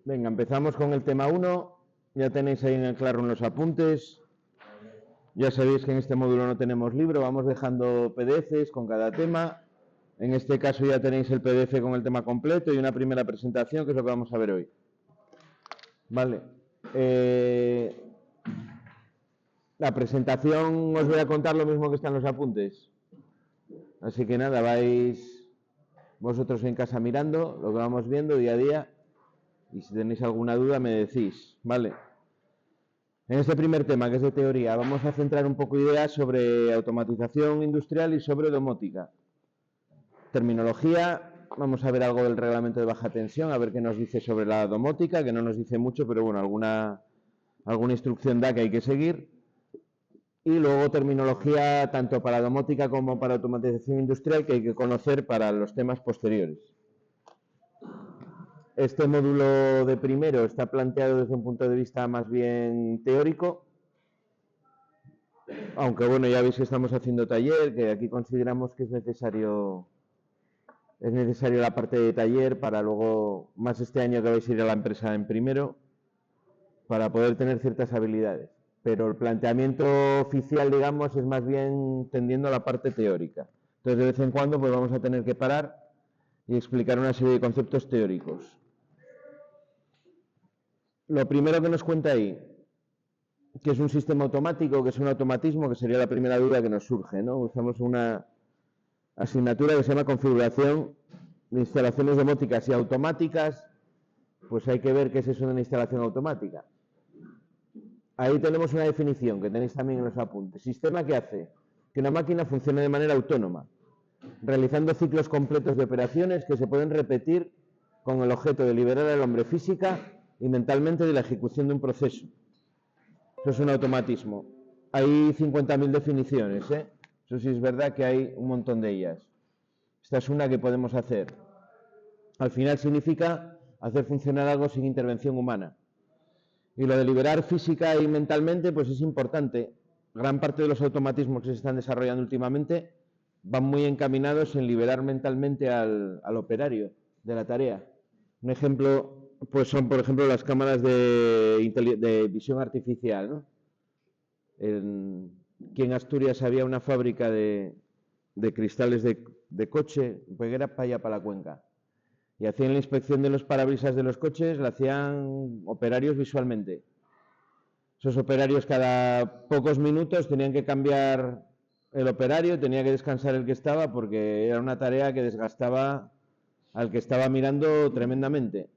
Venga, empezamos con el tema 1. Ya tenéis ahí en claro en los apuntes. Ya sabéis que en este módulo no tenemos libro, vamos dejando PDFs con cada tema. En este caso ya tenéis el PDF con el tema completo y una primera presentación, que es lo que vamos a ver hoy. Vale. La presentación os voy a contar lo mismo que está en los apuntes. Así que nada, vais vosotros en casa mirando lo que vamos viendo día a día. Y si tenéis alguna duda me decís, ¿vale? En este primer tema, que es de teoría, vamos a centrar un poco ideas sobre automatización industrial y sobre domótica. Terminología, vamos a ver algo del reglamento de baja tensión, a ver qué nos dice sobre la domótica, que no nos dice mucho, pero bueno, alguna instrucción da que hay que seguir. Y luego terminología tanto para domótica como para automatización industrial que hay que conocer para los temas posteriores. Este módulo de primero está planteado desde un punto de vista más bien teórico, aunque bueno, ya veis que estamos haciendo taller, que aquí consideramos que es necesario la parte de taller para luego, más este año que vais a ir a la empresa en primero, para poder tener ciertas habilidades. Pero el planteamiento oficial, digamos, es más bien tendiendo a la parte teórica. Entonces, de vez en cuando, pues vamos a tener que parar y explicar una serie de conceptos teóricos. Lo primero que nos cuenta ahí, que es un sistema automático, que es un automatismo, que sería la primera duda que nos surge, ¿no? Usamos una asignatura que se llama configuración de instalaciones domóticas y automáticas, pues hay que ver qué es eso de una instalación automática. Ahí tenemos una definición que tenéis también en los apuntes. Sistema que hace que una máquina funcione de manera autónoma, realizando ciclos completos de operaciones que se pueden repetir con el objeto de liberar al hombre física y mentalmente de la ejecución de un proceso. Eso es un automatismo. Hay 50.000 definiciones, ¿eh? Eso sí es verdad que hay un montón de ellas. Esta es una que podemos hacer. Al final significa hacer funcionar algo sin intervención humana. Y lo de liberar física y mentalmente, pues es importante. Gran parte de los automatismos que se están desarrollando últimamente van muy encaminados en liberar mentalmente al operario de la tarea. Un ejemplo, pues son, por ejemplo, las cámaras de visión artificial, ¿no? Aquí en Asturias había una fábrica de cristales de coche, pues era para allá, para la Cuenca. Y hacían la inspección de los parabrisas de los coches, la hacían operarios visualmente. Esos operarios cada pocos minutos tenían que cambiar el operario, tenía que descansar el que estaba, porque era una tarea que desgastaba al que estaba mirando tremendamente.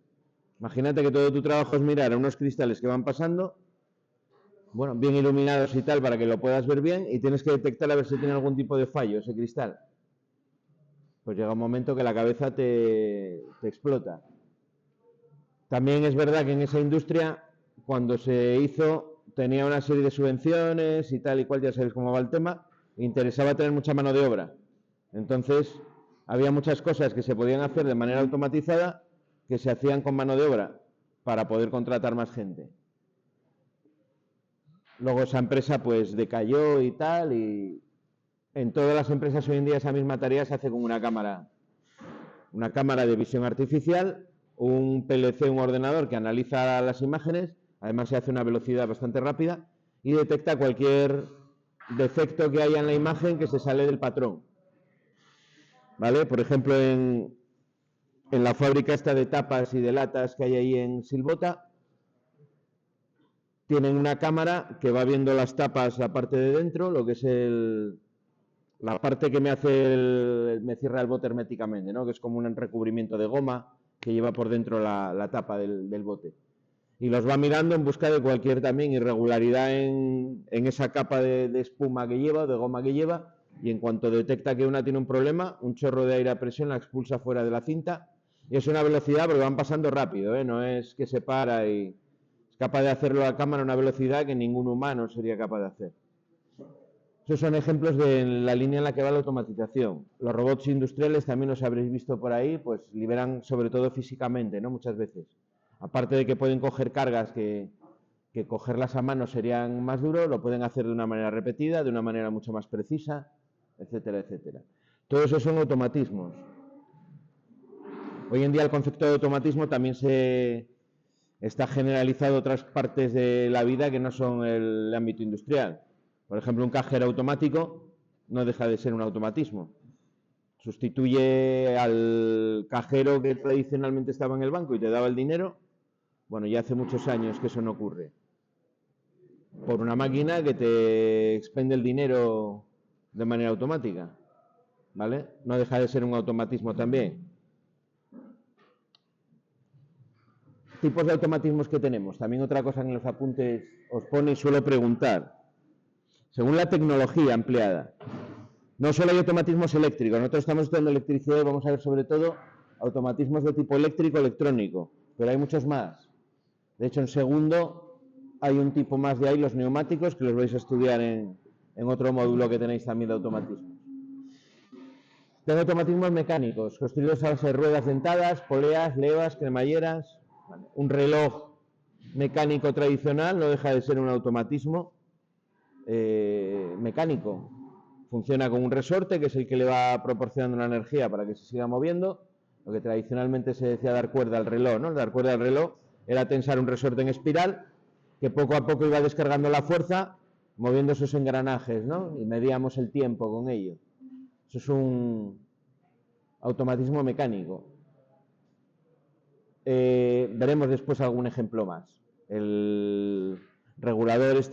Imagínate que todo tu trabajo es mirar a unos cristales que van pasando, bueno, bien iluminados y tal, para que lo puedas ver bien, y tienes que detectar a ver si tiene algún tipo de fallo ese cristal. Pues llega un momento que la cabeza te explota. También es verdad que en esa industria, cuando se hizo, tenía una serie de subvenciones y tal y cual, ya sabéis cómo va el tema, e interesaba tener mucha mano de obra. Entonces, había muchas cosas que se podían hacer de manera automatizada que se hacían con mano de obra para poder contratar más gente. Luego esa empresa pues decayó y tal, y en todas las empresas hoy en día esa misma tarea se hace con una cámara de visión artificial, un PLC, un ordenador que analiza las imágenes, además se hace a una velocidad bastante rápida y detecta cualquier defecto que haya en la imagen que se sale del patrón. ¿Vale? Por ejemplo, en la fábrica esta de tapas y de latas que hay ahí en Silbota, tienen una cámara que va viendo las tapas, la parte de dentro, lo que es la parte que me cierra el bote herméticamente, ¿no? Que es como un recubrimiento de goma que lleva por dentro la tapa del bote. Y los va mirando en busca de cualquier también irregularidad en esa capa de espuma que lleva, de goma que lleva, y en cuanto detecta que una tiene un problema, un chorro de aire a presión la expulsa fuera de la cinta, y es una velocidad porque van pasando rápido, ¿eh? No es que se para y es capaz de hacerlo la cámara a una velocidad que ningún humano sería capaz de hacer. Esos son ejemplos de la línea en la que va la automatización. Los robots industriales también los habréis visto por ahí, pues liberan sobre todo físicamente, ¿no? Muchas veces. Aparte de que pueden coger cargas que cogerlas a mano serían más duro, lo pueden hacer de una manera repetida, de una manera mucho más precisa, etcétera, etcétera. Todo eso son automatismos. Hoy en día el concepto de automatismo también se está generalizado a otras partes de la vida que no son el ámbito industrial. Por ejemplo, un cajero automático no deja de ser un automatismo. Sustituye al cajero que tradicionalmente estaba en el banco y te daba el dinero. Bueno, ya hace muchos años que eso no ocurre. Por una máquina que te expende el dinero de manera automática, ¿vale? No deja de ser un automatismo también. Tipos de automatismos que tenemos. También otra cosa que en los apuntes os pone y suelo preguntar. Según la tecnología empleada. No solo hay automatismos eléctricos. Nosotros estamos estudiando electricidad y vamos a ver sobre todo automatismos de tipo eléctrico-electrónico. Pero hay muchos más. De hecho, en segundo hay un tipo más de ahí, los neumáticos, que los vais a estudiar en otro módulo que tenéis también de automatismos. Tengo automatismos mecánicos, construidos a base de ruedas dentadas, poleas, levas, cremalleras. Un reloj mecánico tradicional no deja de ser un automatismo mecánico. Funciona con un resorte, que es el que le va proporcionando la energía para que se siga moviendo. Lo que tradicionalmente se decía dar cuerda al reloj, ¿no? Dar cuerda al reloj era tensar un resorte en espiral que poco a poco iba descargando la fuerza, moviendo esos engranajes, ¿no? Y medíamos el tiempo con ello. Eso es un automatismo mecánico. Veremos después algún ejemplo más. El regulador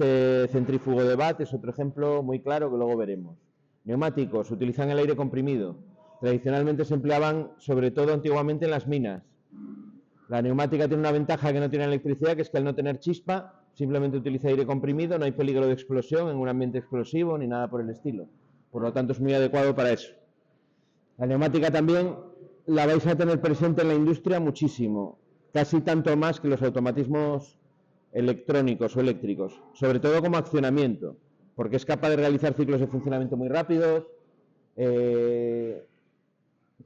centrífugo de Watt es otro ejemplo muy claro que luego veremos. Neumáticos, utilizan el aire comprimido. Tradicionalmente se empleaban sobre todo antiguamente en las minas. La neumática tiene una ventaja que no tiene la electricidad, que es que al no tener chispa, simplemente utiliza aire comprimido, no hay peligro de explosión en un ambiente explosivo ni nada por el estilo. Por lo tanto, es muy adecuado para eso. La neumática también la vais a tener presente en la industria muchísimo, casi tanto más que los automatismos electrónicos o eléctricos, sobre todo como accionamiento, porque es capaz de realizar ciclos de funcionamiento muy rápidos,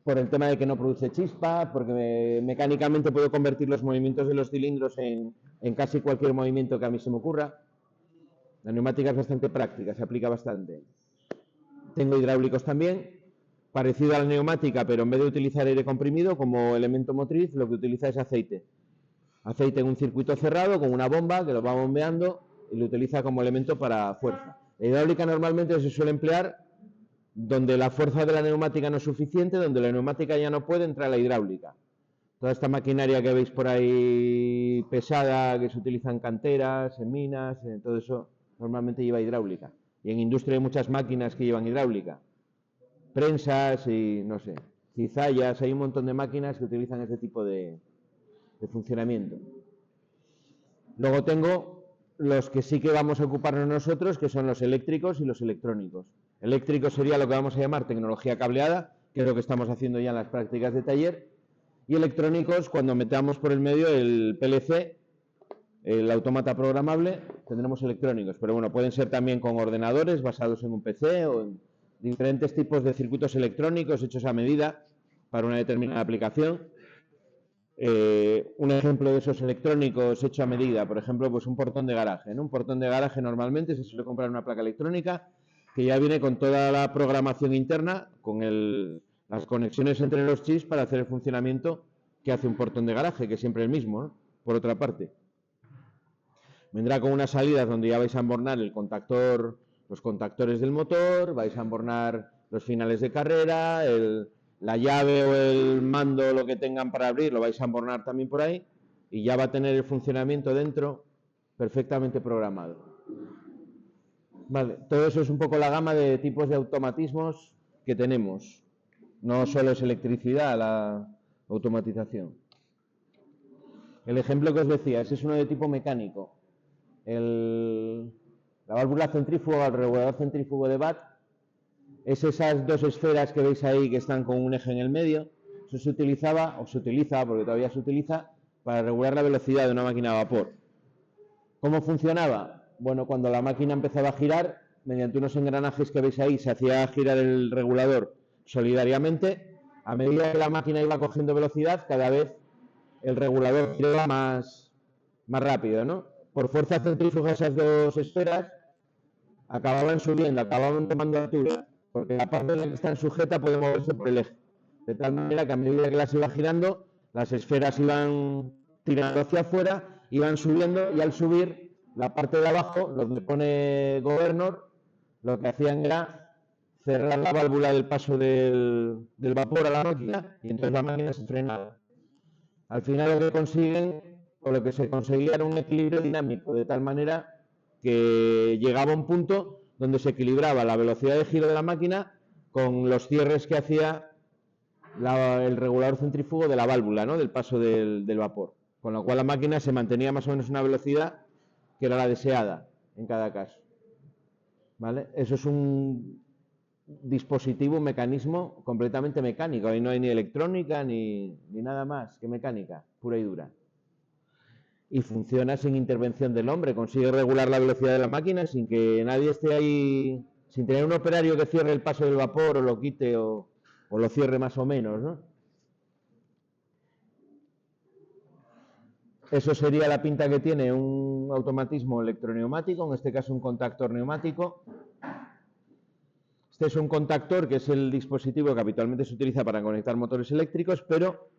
por el tema de que no produce chispa, porque mecánicamente puedo convertir los movimientos de los cilindros en casi cualquier movimiento que a mí se me ocurra. La neumática es bastante práctica, se aplica bastante. Tengo hidráulicos también, parecido a la neumática, pero en vez de utilizar aire comprimido como elemento motriz, lo que utiliza es aceite. Aceite en un circuito cerrado con una bomba que lo va bombeando y lo utiliza como elemento para fuerza. La hidráulica normalmente se suele emplear donde la fuerza de la neumática no es suficiente, donde la neumática ya no puede, entrar a la hidráulica. Toda esta maquinaria que veis por ahí pesada, que se utiliza en canteras, en minas, todo eso normalmente lleva hidráulica. Y en industria hay muchas máquinas que llevan hidráulica. Prensas y, no sé, cizallas, hay un montón de máquinas que utilizan ese tipo de funcionamiento. Luego tengo los que sí que vamos a ocuparnos nosotros, que son los eléctricos y los electrónicos. Eléctrico sería lo que vamos a llamar tecnología cableada, que es lo que estamos haciendo ya en las prácticas de taller, y electrónicos, cuando metamos por el medio el PLC, el autómata programable, tendremos electrónicos, pero bueno, pueden ser también con ordenadores basados en un PC o en diferentes tipos de circuitos electrónicos hechos a medida para una determinada aplicación. Un ejemplo de esos electrónicos hecho a medida, por ejemplo, pues un portón de garaje, ¿no? Un portón de garaje normalmente se suele comprar una placa electrónica que ya viene con toda la programación interna, con las conexiones entre los chips para hacer el funcionamiento que hace un portón de garaje, que es siempre el mismo, ¿no? Por otra parte. Vendrá con unas salidas donde ya vais a embornar el contactor, los contactores del motor, vais a embornar los finales de carrera, la llave o el mando, lo que tengan para abrir, lo vais a embornar también por ahí y ya va a tener el funcionamiento dentro perfectamente programado. Vale, todo eso es un poco la gama de tipos de automatismos que tenemos. No solo es electricidad la automatización. El ejemplo que os decía, ese es uno de tipo mecánico. La válvula centrífuga, el regulador centrífugo de Watt, es esas dos esferas que veis ahí que están con un eje en el medio. Eso se utilizaba, o se utiliza, porque todavía se utiliza, para regular la velocidad de una máquina a vapor. ¿Cómo funcionaba? Bueno, cuando la máquina empezaba a girar, mediante unos engranajes que veis ahí, se hacía girar el regulador solidariamente. A medida que la máquina iba cogiendo velocidad, cada vez el regulador giraba más rápido, ¿no? Por fuerza centrífuga, esas dos esferas acababan subiendo, acababan tomando altura, porque la parte en la que están sujetas puede moverse por el eje. De tal manera que a medida que las iba girando, las esferas iban tirando hacia afuera iban subiendo y al subir la parte de abajo, donde pone governor, lo que hacían era cerrar la válvula del paso del vapor a la máquina y entonces la máquina se frenaba. Al final lo que consiguen, o lo que se conseguía era un equilibrio dinámico, de tal manera que llegaba a un punto donde se equilibraba la velocidad de giro de la máquina con los cierres que hacía el regulador centrífugo de la válvula, ¿no? Del paso del vapor. Con lo cual la máquina se mantenía más o menos una velocidad que era la deseada en cada caso. ¿Vale? Eso es un dispositivo, un mecanismo completamente mecánico. Ahí no hay ni electrónica ni nada más que mecánica, pura y dura. Y funciona sin intervención del hombre, consigue regular la velocidad de la máquina sin que nadie esté ahí, sin tener un operario que cierre el paso del vapor o lo quite o lo cierre más o menos, ¿no? Eso sería la pinta que tiene un automatismo electroneumático, en este caso un contactor neumático. Este es un contactor que es el dispositivo que habitualmente se utiliza para conectar motores eléctricos, pero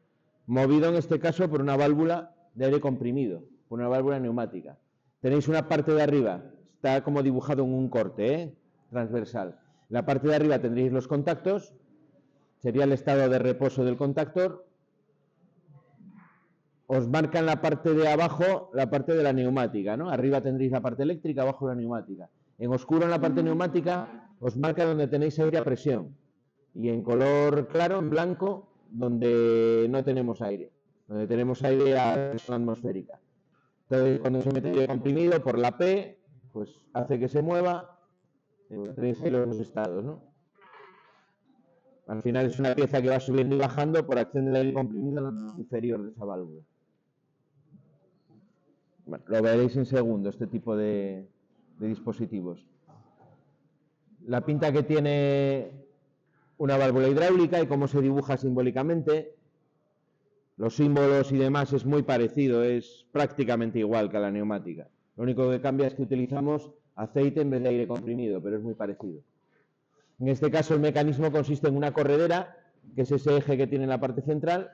movido en este caso por una válvula de aire comprimido, por una válvula neumática. Tenéis una parte de arriba, está como dibujado en un corte, transversal. En la parte de arriba tendréis los contactos, sería el estado de reposo del contactor. Os marca en la parte de abajo la parte de la neumática, ¿no? Arriba tendréis la parte eléctrica, abajo la neumática. En oscuro en la parte neumática os marca donde tenéis aire a presión. Y en color claro, en blanco, donde no tenemos aire. Donde tenemos aire a presión atmosférica. Entonces, cuando se mete aire comprimido por la P, pues hace que se mueva. Tenéis ahí los estados, ¿no? Al final es una pieza que va subiendo y bajando por acción del aire comprimido inferior de esa válvula. Bueno, lo veréis en segundo, este tipo de dispositivos. La pinta que tiene una válvula hidráulica y cómo se dibuja simbólicamente, los símbolos y demás es muy parecido, es prácticamente igual que a la neumática. Lo único que cambia es que utilizamos aceite en vez de aire comprimido, pero es muy parecido. En este caso el mecanismo consiste en una corredera, que es ese eje que tiene en la parte central,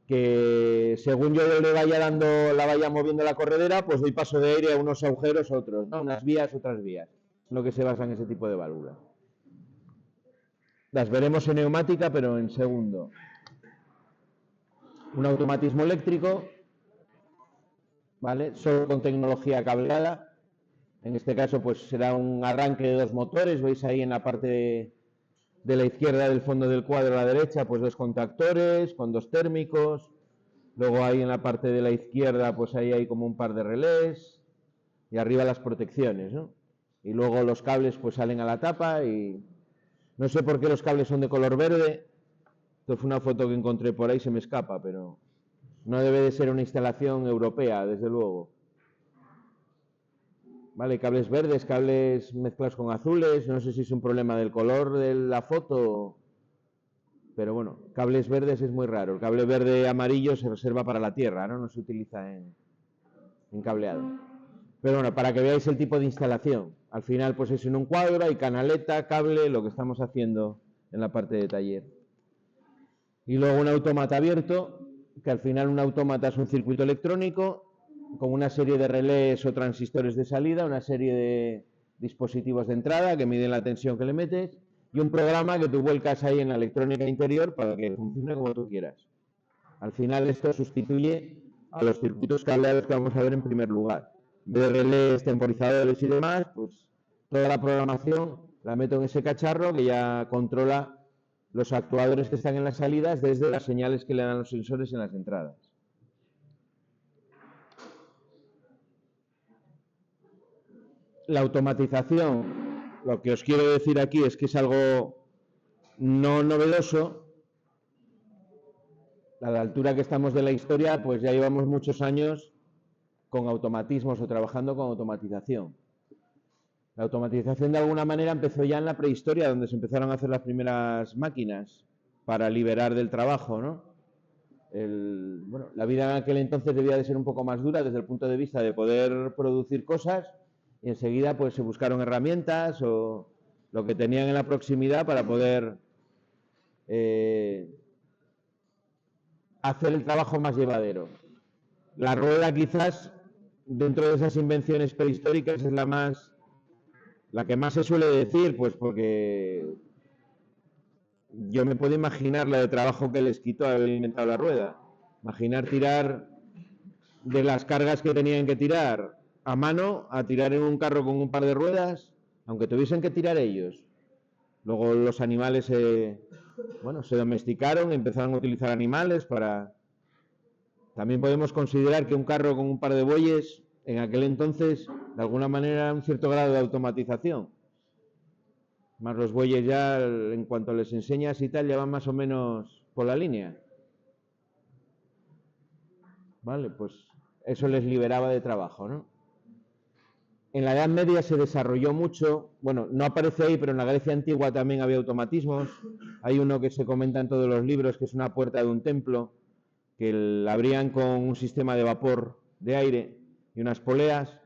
que según yo le vaya dando, la vaya moviendo la corredera, pues doy paso de aire a unos agujeros a otros, ¿no? Unas vías, otras vías. Es lo que se basa en ese tipo de válvula. Las veremos en neumática, pero en segundo. Un automatismo eléctrico, ¿vale? Solo con tecnología cableada. En este caso, pues será un arranque de dos motores. Veis ahí en la parte de la izquierda del fondo del cuadro a la derecha, pues dos contactores con dos térmicos. Luego ahí en la parte de la izquierda, pues ahí hay como un par de relés. Y arriba las protecciones, ¿no? Y luego los cables pues salen a la tapa y no sé por qué los cables son de color verde. Esto fue una foto que encontré por ahí, se me escapa, pero no debe de ser una instalación europea, desde luego. Vale, cables verdes, cables mezclados con azules, no sé si es un problema del color de la foto, pero bueno, cables verdes es muy raro. El cable verde amarillo se reserva para la tierra, ¿no? No se utiliza en cableado. Pero bueno, para que veáis el tipo de instalación. Al final, pues es en un cuadro, hay canaleta, cable, lo que estamos haciendo en la parte de taller. Y luego un autómata abierto, que al final un autómata es un circuito electrónico con una serie de relés o transistores de salida, una serie de dispositivos de entrada que miden la tensión que le metes y un programa que tú vuelcas ahí en la electrónica interior para que funcione como tú quieras. Al final esto sustituye a los circuitos cableados que vamos a ver en primer lugar. En vez de relés, temporizadores y demás, pues toda la programación la meto en ese cacharro que ya controla los actuadores que están en las salidas desde las señales que le dan los sensores en las entradas. La automatización, lo que os quiero decir aquí es que es algo no novedoso. A la altura que estamos de la historia, pues ya llevamos muchos años con automatismos o trabajando con automatización. La automatización de alguna manera empezó ya en la prehistoria, donde se empezaron a hacer las primeras máquinas para liberar del trabajo, ¿no? Bueno, la vida en aquel entonces debía de ser un poco más dura desde el punto de vista de poder producir cosas y enseguida pues se buscaron herramientas o lo que tenían en la proximidad para poder hacer el trabajo más llevadero. La rueda quizás, dentro de esas invenciones prehistóricas, es la que más se suele decir, pues porque yo me puedo imaginar la de trabajo que les quitó haber inventado la rueda. Imaginar tirar de las cargas que tenían que tirar a mano, a tirar en un carro con un par de ruedas, aunque tuviesen que tirar ellos. Luego los animales se domesticaron, empezaron a utilizar animales para... También podemos considerar que un carro con un par de bueyes, en aquel entonces, de alguna manera, un cierto grado de automatización. Más los bueyes ya, en cuanto les enseñas y tal, ya van más o menos por la línea. Vale, pues eso les liberaba de trabajo, ¿no? En la Edad Media se desarrolló mucho, bueno, no aparece ahí, pero en la Grecia antigua también había automatismos. Hay uno que se comenta en todos los libros, que es una puerta de un templo, que la abrían con un sistema de vapor de aire y unas poleas,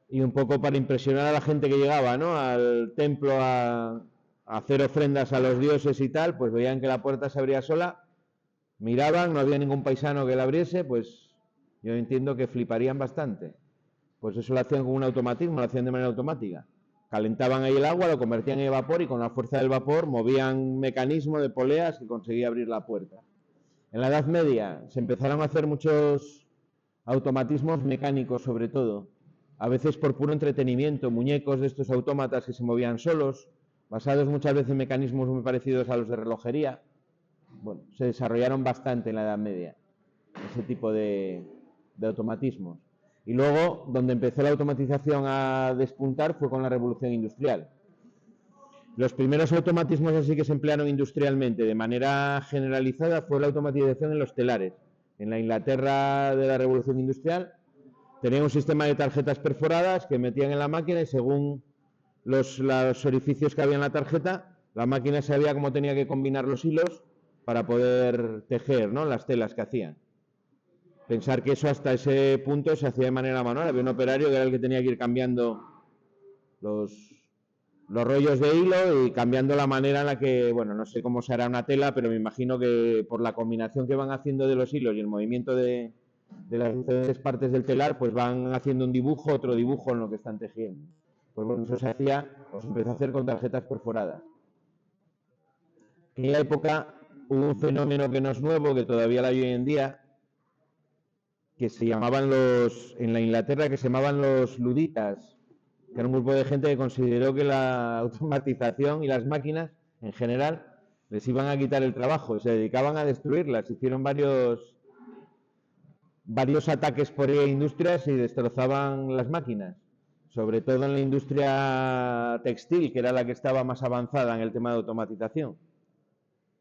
y un poco para impresionar a la gente que llegaba, ¿no?, al templo a hacer ofrendas a los dioses y tal, pues veían que la puerta se abría sola, miraban, no había ningún paisano que la abriese, pues yo entiendo que fliparían bastante. Pues eso lo hacían con un automatismo, lo hacían de manera automática. Calentaban ahí el agua, lo convertían en vapor y con la fuerza del vapor movían un mecanismo de poleas que conseguía abrir la puerta. En la Edad Media se empezaron a hacer muchos automatismos mecánicos, sobre todo, a veces por puro entretenimiento, muñecos de estos autómatas que se movían solos, basados muchas veces en mecanismos muy parecidos a los de relojería. Bueno, se desarrollaron bastante en la Edad Media ese tipo de automatismos. Y luego, donde empezó la automatización a despuntar fue con la Revolución Industrial. Los primeros automatismos así que se emplearon industrialmente de manera generalizada fue la automatización en los telares. En la Inglaterra de la Revolución Industrial tenían un sistema de tarjetas perforadas que metían en la máquina y según los orificios que había en la tarjeta, la máquina sabía cómo tenía que combinar los hilos para poder tejer, ¿no?, las telas que hacían. Pensar que eso hasta ese punto se hacía de manera manual. Había un operario que era el que tenía que ir cambiando los rollos de hilo y cambiando la manera en la que, bueno, no sé cómo se hará una tela, pero me imagino que por la combinación que van haciendo de los hilos y el movimiento de las diferentes partes del telar, pues van haciendo un dibujo, otro dibujo en lo que están tejiendo. Pues bueno, eso se hacía, pues empezó a hacer con tarjetas perforadas. En la época hubo un fenómeno que no es nuevo, que todavía lo hay hoy en día, que se llamaban en la Inglaterra, que se llamaban los luditas, que era un grupo de gente que consideró que la automatización y las máquinas, en general, les iban a quitar el trabajo, se dedicaban a destruirlas, hicieron varios ataques por industrias y destrozaban las máquinas, sobre todo en la industria textil, que era la que estaba más avanzada en el tema de automatización.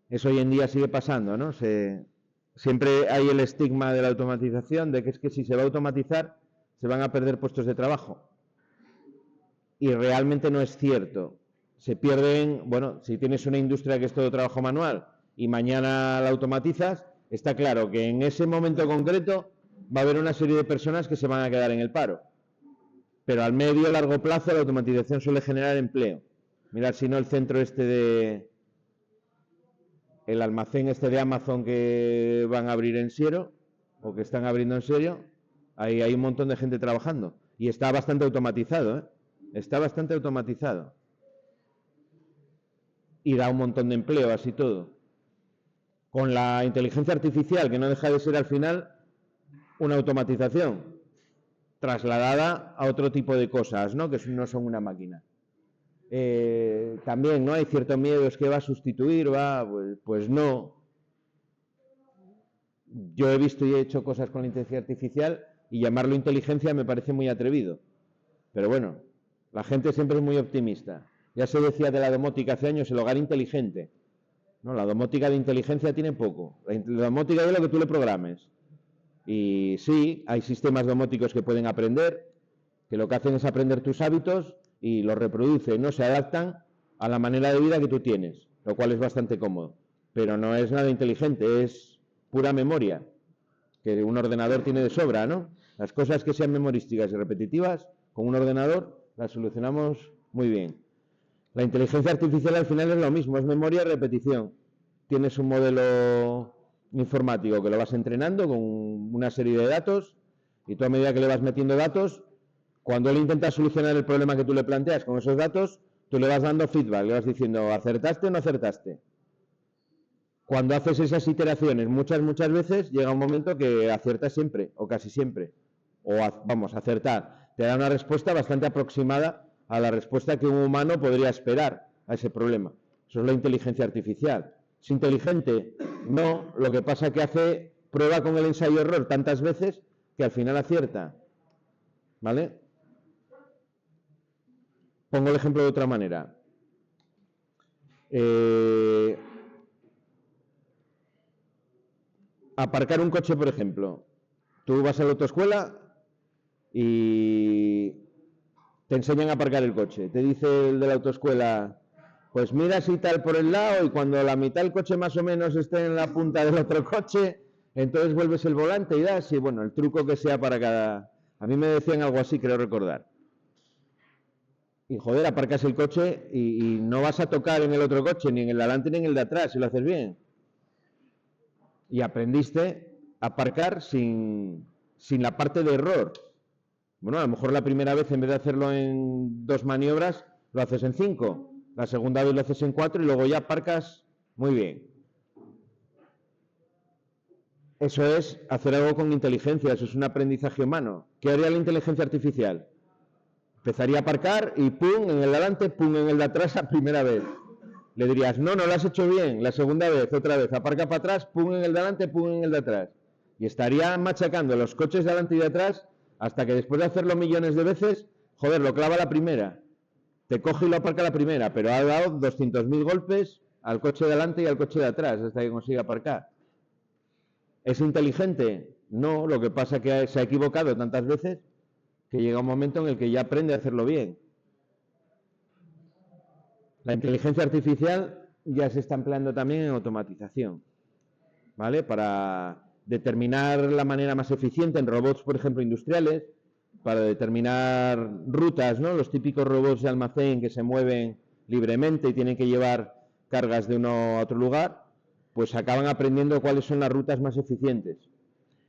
Eso hoy en día sigue pasando, ¿no? Siempre hay el estigma de la automatización, de que es que si se va a automatizar, se van a perder puestos de trabajo. Y realmente no es cierto. Se pierden, bueno, si tienes una industria que es todo trabajo manual y mañana la automatizas, está claro que en ese momento concreto va a haber una serie de personas que se van a quedar en el paro. Pero al medio y largo plazo la automatización suele generar empleo. Mirad si no el centro el almacén de Amazon que van a abrir en Siero, o que están abriendo en Siero, ahí hay un montón de gente trabajando. Y está bastante automatizado, ¿eh? Está bastante automatizado. Y da un montón de empleo, así todo. Con la inteligencia artificial, que no deja de ser al final una automatización trasladada a otro tipo de cosas, ¿no?, que no son una máquina. También, ¿no?, hay cierto miedo, es que va a sustituir, pues no. Yo he visto y he hecho cosas con la inteligencia artificial y llamarlo inteligencia me parece muy atrevido. Pero bueno, la gente siempre es muy optimista. Ya se decía de la domótica hace años, el hogar inteligente. No, la domótica de inteligencia tiene poco. La domótica es lo que tú le programes. Y sí, hay sistemas domóticos que pueden aprender, que lo que hacen es aprender tus hábitos y los reproducen, no se adaptan a la manera de vida que tú tienes, lo cual es bastante cómodo. Pero no es nada inteligente, es pura memoria, que un ordenador tiene de sobra, ¿no? Las cosas que sean memorísticas y repetitivas, con un ordenador las solucionamos muy bien. La inteligencia artificial al final es lo mismo, es memoria y repetición. Tienes un modelo informático que lo vas entrenando con una serie de datos y tú a medida que le vas metiendo datos, cuando él intenta solucionar el problema que tú le planteas con esos datos, tú le vas dando feedback, le vas diciendo, ¿acertaste o no acertaste? Cuando haces esas iteraciones muchas veces, llega un momento que aciertas siempre, o casi siempre. O vamos, acertar. Te da una respuesta bastante aproximada a la respuesta que un humano podría esperar a ese problema. Eso es la inteligencia artificial. ¿Es inteligente? No. Lo que pasa es que hace prueba con el ensayo-error tantas veces que al final acierta. ¿Vale? Pongo el ejemplo de otra manera. Aparcar un coche, por ejemplo. Tú vas a la autoescuela y te enseñan a aparcar el coche. Te dice el de la autoescuela, pues mira así tal por el lado y cuando la mitad del coche más o menos esté en la punta del otro coche, entonces vuelves el volante y das, y bueno, el truco que sea para cada... A mí me decían algo así, creo recordar. Y joder, aparcas el coche y no vas a tocar en el otro coche, ni en el de adelante ni en el de atrás, si lo haces bien. Y aprendiste a aparcar sin la parte de error. Bueno, a lo mejor la primera vez en vez de hacerlo en 2 maniobras, lo haces en 5. La segunda vez lo haces en 4 y luego ya aparcas muy bien. Eso es hacer algo con inteligencia, eso es un aprendizaje humano. ¿Qué haría la inteligencia artificial? Empezaría a aparcar y pum, en el de adelante, pum, en el de atrás a primera vez. Le dirías, no, no lo has hecho bien. La segunda vez, otra vez, aparca para atrás, pum en el de adelante, pum en el de atrás. Y estaría machacando los coches de adelante y de atrás hasta que después de hacerlo millones de veces, joder, lo clava la primera. Te coge y lo aparca la primera, pero ha dado 200.000 golpes al coche de adelante y al coche de atrás hasta que consigue aparcar. ¿Es inteligente? No, lo que pasa es que se ha equivocado tantas veces que llega un momento en el que ya aprende a hacerlo bien. La inteligencia artificial ya se está empleando también en automatización, ¿vale? Para determinar la manera más eficiente en robots, por ejemplo, industriales, para determinar rutas, ¿no? Los típicos robots de almacén que se mueven libremente y tienen que llevar cargas de uno a otro lugar, pues acaban aprendiendo cuáles son las rutas más eficientes.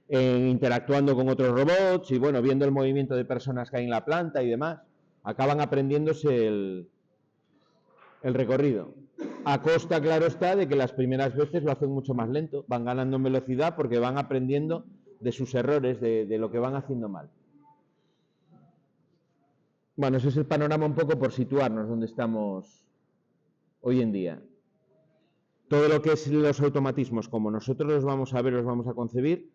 Interactuando con otros robots y, bueno, viendo el movimiento de personas que hay en la planta y demás, acaban aprendiéndose el recorrido. A costa, claro está, de que las primeras veces lo hacen mucho más lento, van ganando en velocidad porque van aprendiendo de sus errores, de lo que van haciendo mal. Bueno, ese es el panorama un poco por situarnos donde estamos hoy en día. Todo lo que es los automatismos, como nosotros los vamos a ver, los vamos a concebir,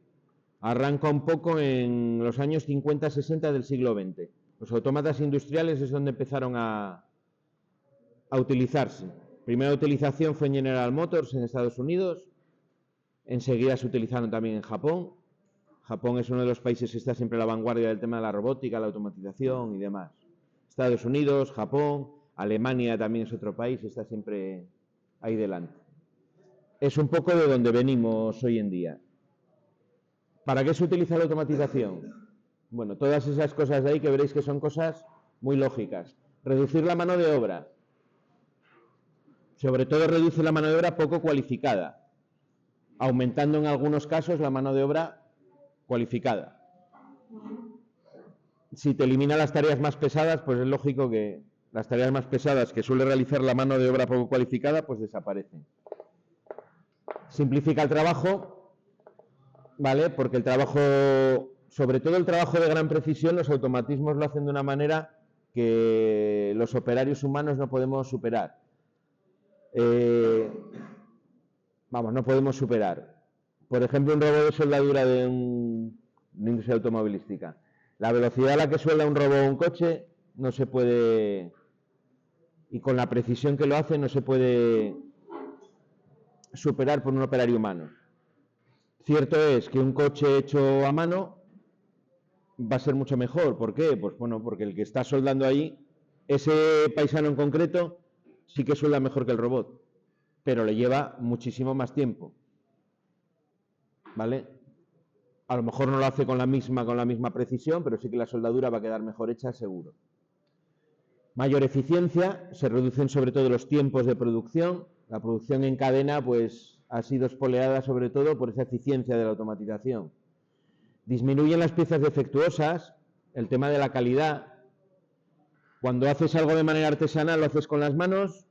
arranca un poco en los años 50-60 del siglo XX. Los autómatas industriales es donde empezaron a utilizarse. Primera utilización fue en General Motors en Estados Unidos, enseguida se utilizaron también en Japón. Japón es uno de los países que está siempre a la vanguardia del tema de la robótica, la automatización y demás. Estados Unidos, Japón, Alemania también es otro país, está siempre ahí delante. Es un poco de donde venimos hoy en día. ¿Para qué se utiliza la automatización? Bueno, todas esas cosas de ahí que veréis que son cosas muy lógicas. Reducir la mano de obra. Sobre todo reduce la mano de obra poco cualificada, aumentando en algunos casos la mano de obra cualificada. Si te elimina las tareas más pesadas, pues es lógico que las tareas más pesadas que suele realizar la mano de obra poco cualificada, pues desaparecen. Simplifica el trabajo, ¿vale? Porque el trabajo, sobre todo el trabajo de gran precisión, los automatismos lo hacen de una manera que los operarios humanos no podemos superar. No podemos superar. Por ejemplo, un robot de soldadura de una industria automovilística. La velocidad a la que suelda un robot un coche no se puede, y con la precisión que lo hace, no se puede superar por un operario humano. Cierto es que un coche hecho a mano va a ser mucho mejor. ¿Por qué? Pues bueno, porque el que está soldando ahí, ese paisano en concreto, sí que suelda mejor que el robot, pero le lleva muchísimo más tiempo, ¿vale? A lo mejor no lo hace con la misma precisión, pero sí que la soldadura va a quedar mejor hecha, seguro. Mayor eficiencia, se reducen sobre todo los tiempos de producción. La producción en cadena, pues ha sido espoleada sobre todo por esa eficiencia de la automatización. Disminuyen las piezas defectuosas, el tema de la calidad. Cuando haces algo de manera artesanal, lo haces con las manos.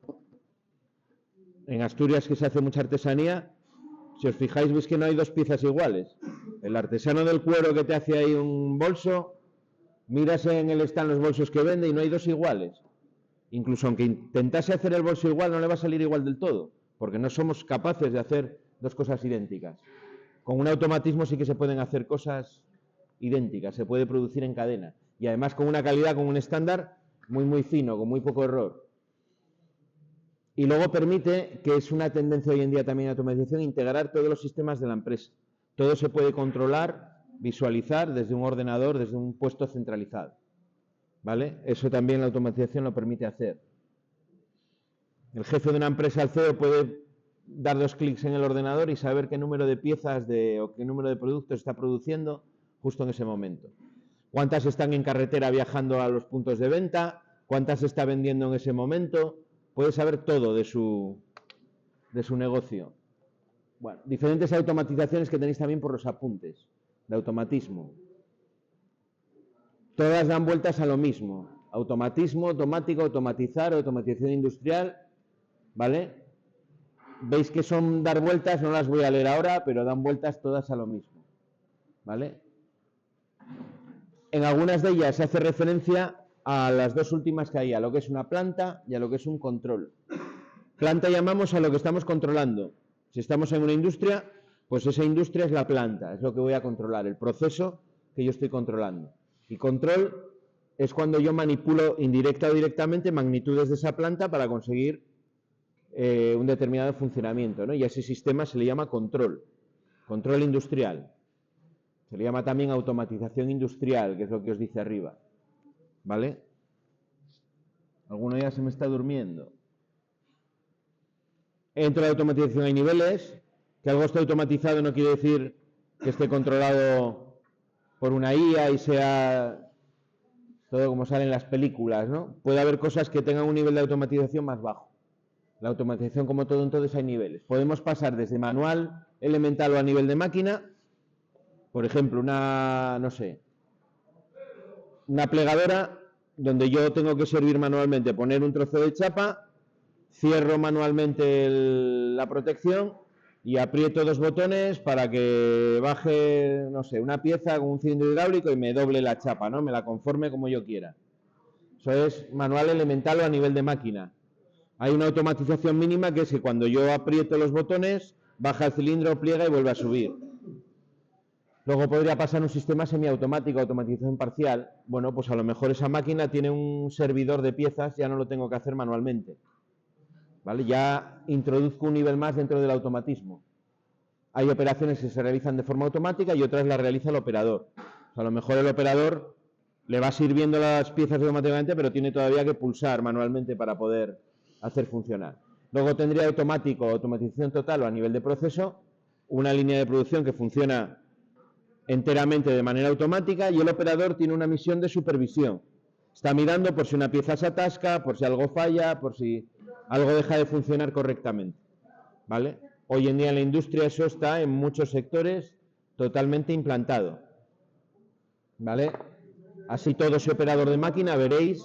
En Asturias, que se hace mucha artesanía, si os fijáis, veis que no hay dos piezas iguales. El artesano del cuero que te hace ahí un bolso, miras en el stand los bolsos que vende y no hay dos iguales. Incluso aunque intentase hacer el bolso igual, no le va a salir igual del todo, porque no somos capaces de hacer dos cosas idénticas. Con un automatismo sí que se pueden hacer cosas idénticas, se puede producir en cadena. Y además con una calidad, con un estándar muy fino, con muy poco error. Y luego permite, que es una tendencia hoy en día también de automatización, integrar todos los sistemas de la empresa. Todo se puede controlar, visualizar desde un ordenador, desde un puesto centralizado. ¿Vale? Eso también la automatización lo permite hacer. El jefe de una empresa, el CEO, puede dar 2 clics en el ordenador y saber qué número de piezas o qué número de productos está produciendo justo en ese momento. Cuántas están en carretera viajando a los puntos de venta, cuántas está vendiendo en ese momento. Puede saber todo de su negocio. Bueno, diferentes automatizaciones que tenéis también por los apuntes de automatismo. Todas dan vueltas a lo mismo. Automatismo, automático, automatizar, automatización industrial. ¿Vale? Veis que son dar vueltas, no las voy a leer ahora, pero dan vueltas todas a lo mismo. ¿Vale? En algunas de ellas se hace referencia a las dos últimas que hay, a lo que es una planta y a lo que es un control. Planta llamamos a lo que estamos controlando. Si estamos en una industria, pues esa industria es la planta, es lo que voy a controlar, el proceso que yo estoy controlando. Y control es cuando yo manipulo indirecta o directamente magnitudes de esa planta para conseguir un determinado funcionamiento, ¿no? Y a ese sistema se le llama control industrial. Se le llama también automatización industrial, que es lo que os dice arriba. ¿Vale? ¿Alguno ya se me está durmiendo? Dentro de la automatización hay niveles. Que algo esté automatizado no quiere decir que esté controlado por una IA y sea todo como sale en las películas, ¿no? Puede haber cosas que tengan un nivel de automatización más bajo. La automatización, como todo, entonces hay niveles. Podemos pasar desde manual, elemental o a nivel de máquina. Por ejemplo, una plegadora donde yo tengo que servir manualmente, poner un trozo de chapa, cierro manualmente la protección y aprieto 2 botones para que baje, una pieza con un cilindro hidráulico y me doble la chapa, ¿no? Me la conforme como yo quiera. Eso es manual, elemental o a nivel de máquina. Hay una automatización mínima que es que cuando yo aprieto los botones, baja el cilindro, pliega y vuelve a subir. Luego podría pasar un sistema semiautomático, automatización parcial. Bueno, pues a lo mejor esa máquina tiene un servidor de piezas, ya no lo tengo que hacer manualmente. ¿Vale? Ya introduzco un nivel más dentro del automatismo. Hay operaciones que se realizan de forma automática y otras las realiza el operador. O sea, a lo mejor el operador le va sirviendo las piezas automáticamente, pero tiene todavía que pulsar manualmente para poder hacer funcionar. Luego tendría automático, automatización total o a nivel de proceso, una línea de producción que funciona enteramente de manera automática y el operador tiene una misión de supervisión. Está mirando por si una pieza se atasca, por si algo falla, por si algo deja de funcionar correctamente. ¿Vale? Hoy en día en la industria eso está en muchos sectores totalmente implantado. ¿Vale? Así todo ese operador de máquina veréis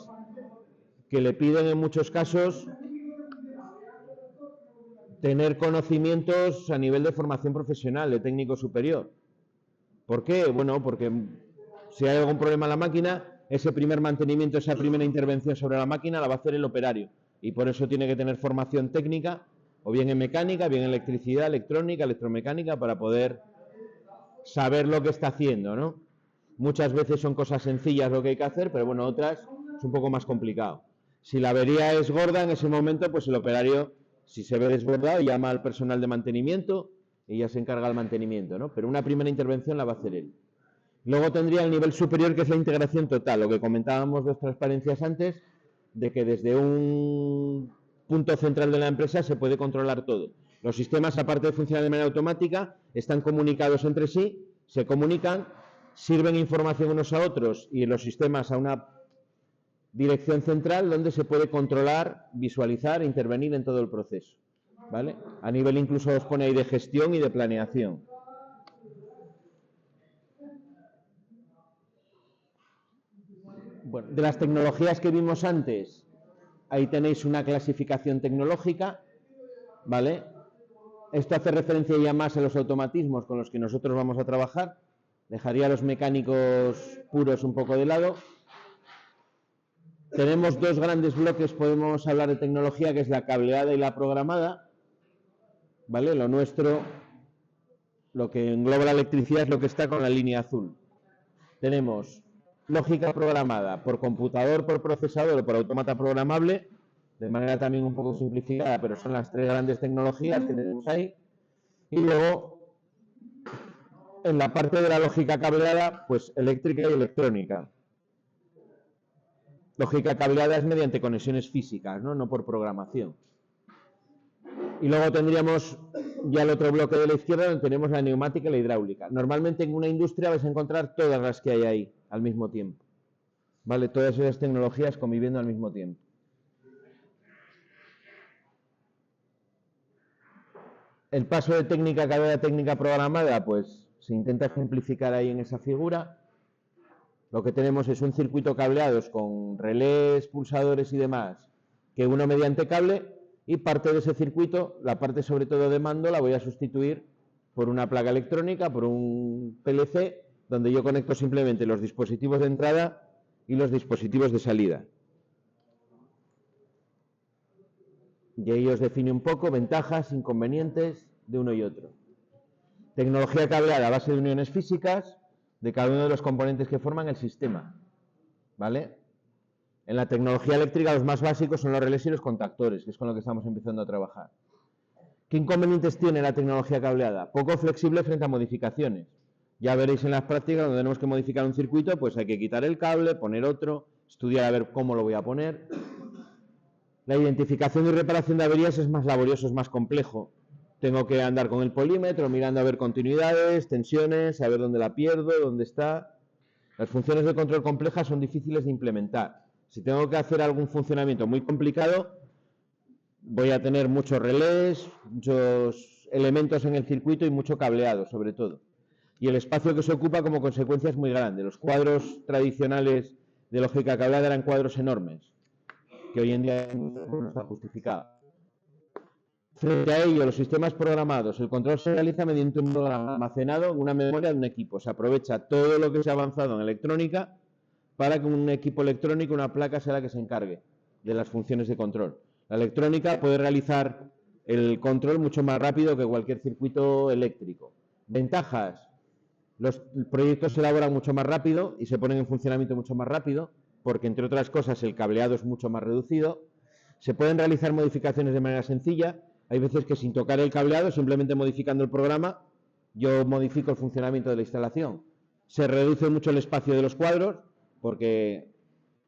que le piden en muchos casos tener conocimientos a nivel de formación profesional, de técnico superior. ¿Por qué? Bueno, porque si hay algún problema en la máquina, ese primer mantenimiento, esa primera intervención sobre la máquina la va a hacer el operario. Y por eso tiene que tener formación técnica, o bien en mecánica, bien en electricidad, electrónica, electromecánica, para poder saber lo que está haciendo, ¿no? Muchas veces son cosas sencillas lo que hay que hacer, pero bueno, otras es un poco más complicado. Si la avería es gorda en ese momento, pues el operario, si se ve desbordado, llama al personal de mantenimiento y ya se encarga del mantenimiento, ¿no? Pero una primera intervención la va a hacer él. Luego tendría el nivel superior, que es la integración total, lo que comentábamos de las transparencias antes, de que desde un punto central de la empresa se puede controlar todo. Los sistemas, aparte de funcionar de manera automática, están comunicados entre sí, se comunican, sirven información unos a otros y los sistemas a una dirección central donde se puede controlar, visualizar e intervenir en todo el proceso. ¿vale? A nivel incluso os pone ahí de gestión y de planeación. Bueno, de las tecnologías que vimos antes, ahí tenéis una clasificación tecnológica, ¿vale? Esto hace referencia ya más a los automatismos con los que nosotros vamos a trabajar. Dejaría a los mecánicos puros un poco de lado. Tenemos dos grandes bloques, podemos hablar de tecnología, que es la cableada y la programada, ¿vale? Lo nuestro, lo que engloba la electricidad es lo que está con la línea azul. Tenemos lógica programada por computador, por procesador o por autómata programable, de manera también un poco simplificada, pero son las tres grandes tecnologías que tenemos ahí. Y luego, en la parte de la lógica cableada, pues eléctrica y electrónica. Lógica cableada es mediante conexiones físicas, no por programación. Y luego tendríamos ya el otro bloque de la izquierda, donde tenemos la neumática y la hidráulica. Normalmente en una industria vais a encontrar todas las que hay ahí al mismo tiempo. ¿Vale? Todas esas tecnologías conviviendo al mismo tiempo. El paso de técnica cableada a técnica programada, pues se intenta ejemplificar ahí en esa figura. Lo que tenemos es un circuito cableados con relés, pulsadores y demás, que uno mediante cable, y parte de ese circuito, la parte sobre todo de mando, la voy a sustituir por una placa electrónica, por un PLC, donde yo conecto simplemente los dispositivos de entrada y los dispositivos de salida. Y ahí os define un poco ventajas, inconvenientes de uno y otro. Tecnología cableada a base de uniones físicas de cada uno de los componentes que forman el sistema, ¿vale? En la tecnología eléctrica los más básicos son los relés y los contactores, que es con lo que estamos empezando a trabajar. ¿Qué inconvenientes tiene la tecnología cableada? Poco flexible frente a modificaciones. Ya veréis en las prácticas, donde tenemos que modificar un circuito, pues hay que quitar el cable, poner otro, estudiar a ver cómo lo voy a poner. La identificación y reparación de averías es más laborioso, es más complejo. Tengo que andar con el polímetro, mirando a ver continuidades, tensiones, a ver dónde la pierdo, dónde está. Las funciones de control complejas son difíciles de implementar. Si tengo que hacer algún funcionamiento muy complicado, voy a tener muchos relés, muchos elementos en el circuito y mucho cableado, sobre todo. Y el espacio que se ocupa como consecuencia es muy grande. Los cuadros tradicionales de lógica cableada eran cuadros enormes, que hoy en día no está justificado. Frente a ello, los sistemas programados, el control se realiza mediante un programa almacenado en una memoria de un equipo. Se aprovecha todo lo que se ha avanzado en electrónica para que un equipo electrónico, una placa, sea la que se encargue de las funciones de control. La electrónica puede realizar el control mucho más rápido que cualquier circuito eléctrico. Ventajas: los proyectos se elaboran mucho más rápido y se ponen en funcionamiento mucho más rápido, porque entre otras cosas el cableado es mucho más reducido. Se pueden realizar modificaciones de manera sencilla. Hay veces que sin tocar el cableado, simplemente modificando el programa, yo modifico el funcionamiento de la instalación. Se reduce mucho el espacio de los cuadros, porque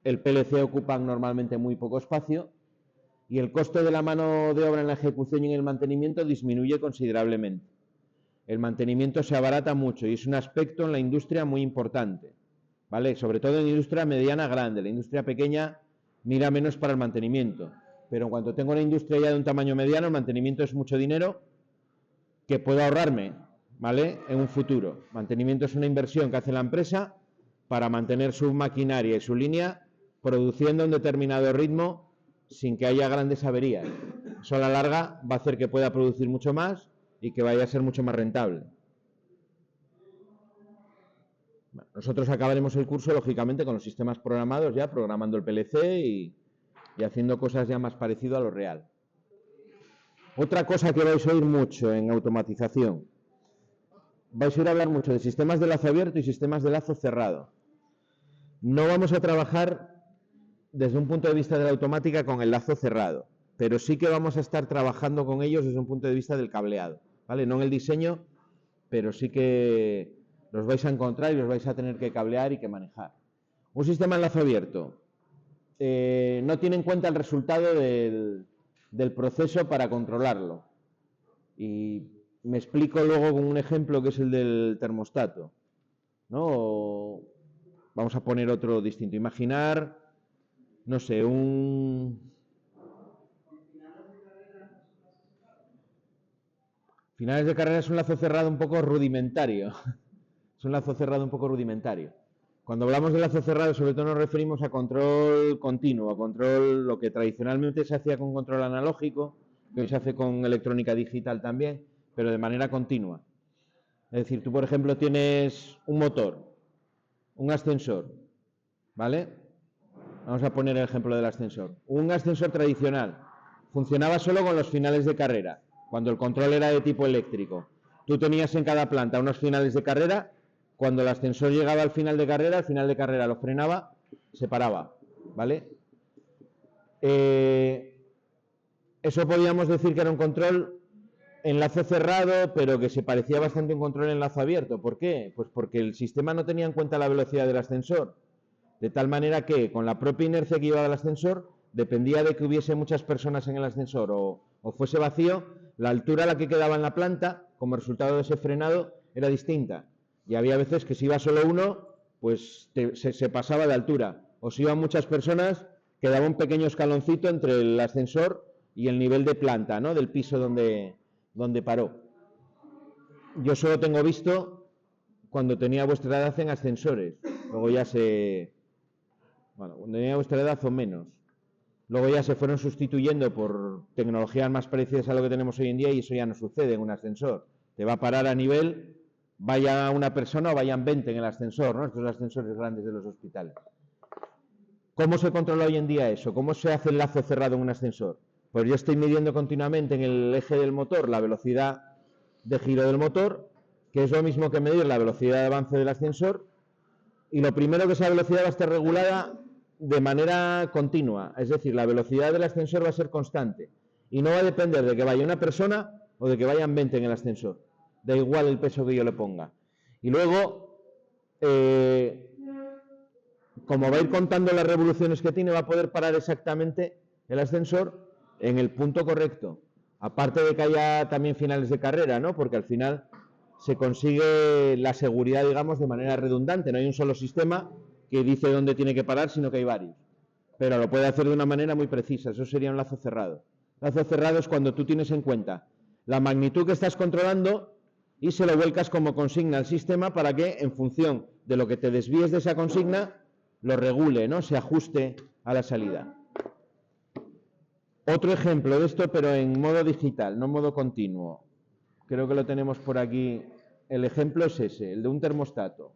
el PLC ocupa normalmente muy poco espacio, y el coste de la mano de obra en la ejecución y en el mantenimiento disminuye considerablemente. El mantenimiento se abarata mucho y es un aspecto en la industria muy importante, ¿vale? Sobre todo en industria mediana grande. La industria pequeña mira menos para el mantenimiento, pero en cuanto tengo una industria ya de un tamaño mediano, el mantenimiento es mucho dinero que puedo ahorrarme, ¿vale? En un futuro. Mantenimiento es una inversión que hace la empresa para mantener su maquinaria y su línea produciendo a un determinado ritmo sin que haya grandes averías. Eso a la larga va a hacer que pueda producir mucho más y que vaya a ser mucho más rentable. Bueno, nosotros acabaremos el curso, lógicamente, con los sistemas programados ya, programando el PLC y haciendo cosas ya más parecido a lo real. Otra cosa que vais a oír mucho en automatización. Vais a oír hablar mucho de sistemas de lazo abierto y sistemas de lazo cerrado. No vamos a trabajar desde un punto de vista de la automática con el lazo cerrado, pero sí que vamos a estar trabajando con ellos desde un punto de vista del cableado, ¿vale? No en el diseño, pero sí que los vais a encontrar y los vais a tener que cablear y que manejar. Un sistema en lazo abierto no tiene en cuenta el resultado del proceso para controlarlo. Y me explico luego con un ejemplo que es el del termostato, ¿no? Vamos a poner otro distinto. Imaginar, no sé, Finales de carrera es un lazo cerrado un poco rudimentario. Es un lazo cerrado un poco rudimentario. Cuando hablamos de lazo cerrado, sobre todo nos referimos a control continuo, a control, lo que tradicionalmente se hacía con control analógico, que hoy se hace con electrónica digital también, pero de manera continua. Es decir, tú, por ejemplo, tienes un motor, un ascensor, ¿vale? Vamos a poner el ejemplo del ascensor. Un ascensor tradicional funcionaba solo con los finales de carrera, cuando el control era de tipo eléctrico. Tú tenías en cada planta unos finales de carrera. Cuando el ascensor llegaba al final de carrera lo frenaba, se paraba, ¿vale? Eso podríamos decir que era un control en lazo cerrado, pero que se parecía bastante a un control en lazo abierto. ¿Por qué? Pues porque el sistema no tenía en cuenta la velocidad del ascensor, de tal manera que con la propia inercia que llevaba el ascensor, dependía de que hubiese muchas personas en el ascensor o fuese vacío, la altura a la que quedaba en la planta, como resultado de ese frenado, era distinta. Y había veces que si iba solo uno, pues se pasaba de altura. O si iban muchas personas, quedaba un pequeño escaloncito entre el ascensor y el nivel de planta, ¿no? Del piso donde paró. Yo solo tengo visto cuando tenía vuestra edad en ascensores. Luego ya bueno, cuando tenía vuestra edad o menos. Luego ya se fueron sustituyendo por tecnologías más parecidas a lo que tenemos hoy en día y eso ya no sucede en un ascensor. Te va a parar a nivel, vaya una persona o vayan 20 en el ascensor, ¿no? Estos ascensores grandes de los hospitales. ¿Cómo se controla hoy en día eso? ¿Cómo se hace el lazo cerrado en un ascensor? Pues yo estoy midiendo continuamente en el eje del motor la velocidad de giro del motor, que es lo mismo que medir la velocidad de avance del ascensor, y lo primero que esa velocidad va a estar regulada de manera continua, es decir, la velocidad del ascensor va a ser constante y no va a depender de que vaya una persona o de que vayan 20 en el ascensor, da igual el peso que yo le ponga. Y luego, como va a ir contando las revoluciones que tiene, va a poder parar exactamente el ascensor en el punto correcto, aparte de que haya también finales de carrera, ¿no? Porque al final se consigue la seguridad, digamos, de manera redundante, no hay un solo sistema que dice dónde tiene que parar, sino que hay varios. Pero lo puede hacer de una manera muy precisa, eso sería un lazo cerrado. Lazo cerrado es cuando tú tienes en cuenta la magnitud que estás controlando y se lo vuelcas como consigna al sistema para que, en función de lo que te desvíes de esa consigna, lo regule, ¿no? Se ajuste a la salida. Otro ejemplo de esto, pero en modo digital, no en modo continuo. Creo que lo tenemos por aquí. El ejemplo es ese, el de un termostato.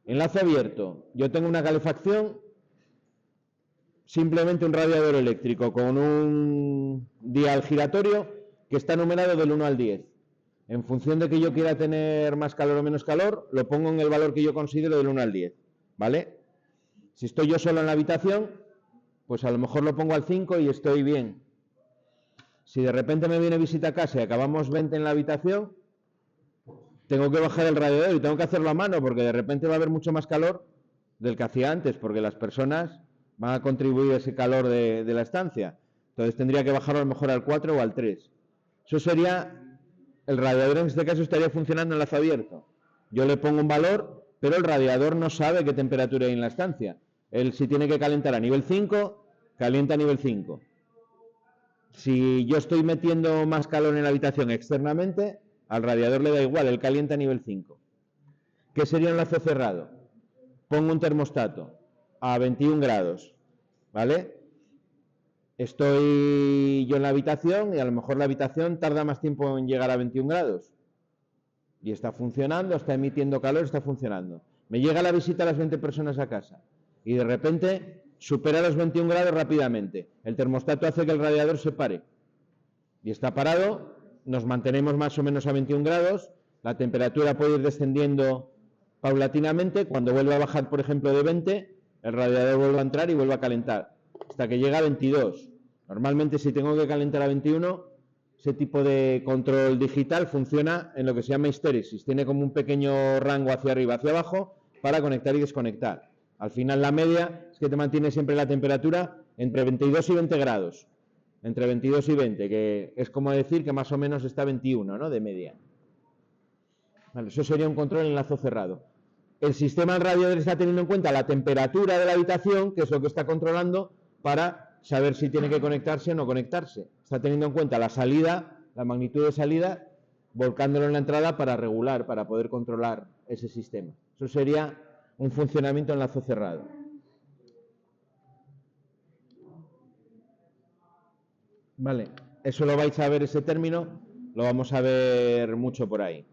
Enlace abierto. Yo tengo una calefacción, simplemente un radiador eléctrico con un dial giratorio que está numerado del 1 al 10. En función de que yo quiera tener más calor o menos calor, lo pongo en el valor que yo considero del 1 al 10. ¿Vale? Si estoy yo solo en la habitación, pues a lo mejor lo pongo al 5 y estoy bien. Si de repente me viene visita a casa y acabamos 20 en la habitación, tengo que bajar el radiador y tengo que hacerlo a mano porque de repente va a haber mucho más calor del que hacía antes, porque las personas van a contribuir a ese calor de la estancia. Entonces tendría que bajarlo a lo mejor al 4 o al 3. Eso sería, el radiador en este caso estaría funcionando en lazo abierto. Yo le pongo un valor, pero el radiador no sabe qué temperatura hay en la estancia. Él si tiene que calentar a nivel 5, calienta a nivel 5. Si yo estoy metiendo más calor en la habitación externamente, al radiador le da igual, él calienta a nivel 5. ¿Qué sería un lazo cerrado? Pongo un termostato a 21 grados, ¿vale? Estoy yo en la habitación y a lo mejor la habitación tarda más tiempo en llegar a 21 grados. Y está funcionando, está emitiendo calor, está funcionando. Me llega la visita a las 20 personas a casa y de repente supera los 21 grados rápidamente. El termostato hace que el radiador se pare. Y está parado, nos mantenemos más o menos a 21 grados, la temperatura puede ir descendiendo paulatinamente. Cuando vuelve a bajar, por ejemplo, de 20, el radiador vuelve a entrar y vuelve a calentar, hasta que llega a 22. Normalmente, si tengo que calentar a 21, ese tipo de control digital funciona en lo que se llama histéresis. Tiene como un pequeño rango hacia arriba, hacia abajo, para conectar y desconectar. Al final, la media es que te mantiene siempre la temperatura entre 22 y 20 grados. Entre 22 y 20, que es como decir que más o menos está 21, ¿no? De media. Vale, eso sería un control en lazo cerrado. El sistema del radiador está teniendo en cuenta la temperatura de la habitación, que es lo que está controlando, para saber si tiene que conectarse o no conectarse. Está teniendo en cuenta la salida, la magnitud de salida volcándolo en la entrada para regular, para poder controlar ese sistema. Eso sería un funcionamiento en lazo cerrado. Vale, eso lo vais a ver, ese término, lo vamos a ver mucho por ahí.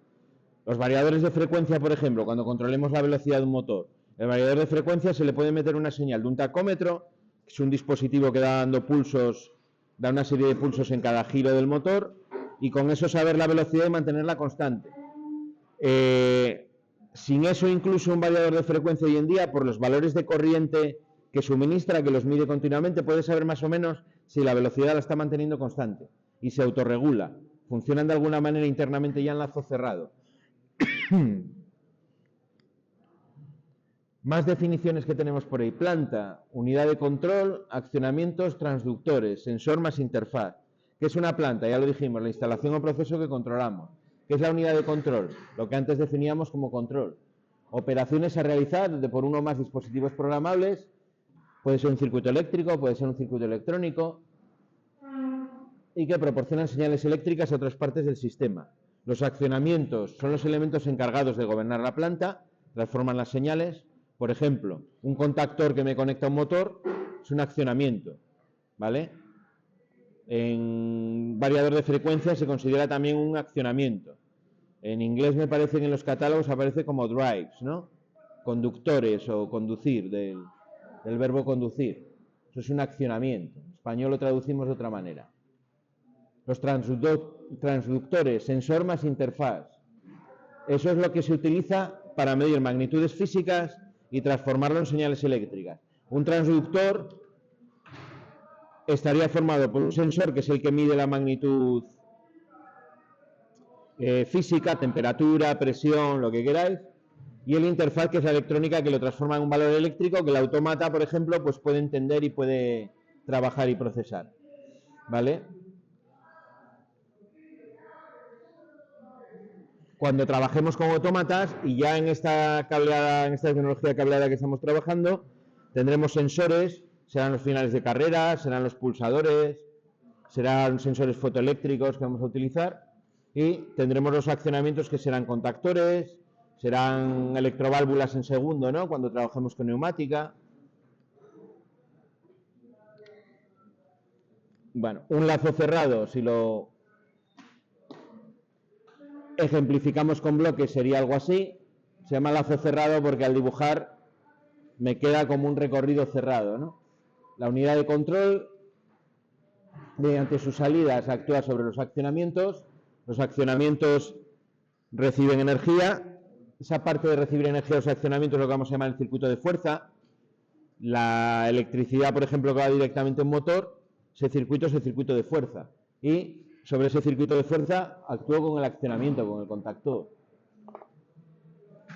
Los variadores de frecuencia, por ejemplo, cuando controlemos la velocidad de un motor, el variador de frecuencia se le puede meter una señal de un tacómetro, que es un dispositivo que da dando pulsos, da una serie de pulsos en cada giro del motor, y con eso saber la velocidad y mantenerla constante. Sin eso, incluso un variador de frecuencia hoy en día, por los valores de corriente que suministra, que los mide continuamente, puede saber más o menos si la velocidad la está manteniendo constante y se autorregula. Funcionan de alguna manera internamente ya en lazo cerrado. Más definiciones que tenemos por ahí. Planta, unidad de control, accionamientos, transductores, sensor más interfaz. ¿Qué es una planta? Ya lo dijimos, la instalación o proceso que controlamos. ¿Qué es la unidad de control? Lo que antes definíamos como control. Operaciones a realizar por uno o más dispositivos programables. Puede ser un circuito eléctrico, puede ser un circuito electrónico. Y que proporcionan señales eléctricas a otras partes del sistema. Los accionamientos son los elementos encargados de gobernar la planta, transforman las señales. Por ejemplo, un contactor que me conecta a un motor es un accionamiento, ¿vale? En variador de frecuencia se considera también un accionamiento. En inglés me parece que en los catálogos aparece como drives, ¿no? Conductores o conducir, del verbo conducir. Eso es un accionamiento. En español lo traducimos de otra manera. Los transductores, sensor más interfaz. Eso es lo que se utiliza para medir magnitudes físicas y transformarlo en señales eléctricas. Un transductor estaría formado por un sensor, que es el que mide la magnitud física, temperatura, presión, lo que queráis, y el interfaz, que es la electrónica, que lo transforma en un valor eléctrico que el autómata, por ejemplo, pues puede entender y puede trabajar y procesar. ¿Vale? Cuando trabajemos con autómatas, y ya en esta cableada, en esta tecnología cableada que estamos trabajando, tendremos sensores, serán los finales de carrera, serán los pulsadores, serán sensores fotoeléctricos que vamos a utilizar, y tendremos los accionamientos, que serán contactores, serán electroválvulas en segundo, ¿no? Cuando trabajemos con neumática. Bueno, un lazo cerrado, si lo ejemplificamos con bloques, sería algo así. Se llama lazo cerrado porque al dibujar me queda como un recorrido cerrado, ¿no? La unidad de control, mediante sus salidas, actúa sobre los accionamientos reciben energía. Esa parte de recibir energía de los accionamientos es lo que vamos a llamar el circuito de fuerza. La electricidad, por ejemplo, que va directamente a un motor, ese circuito es el circuito de fuerza. Y sobre ese circuito de fuerza actúo con el accionamiento, con el contactor.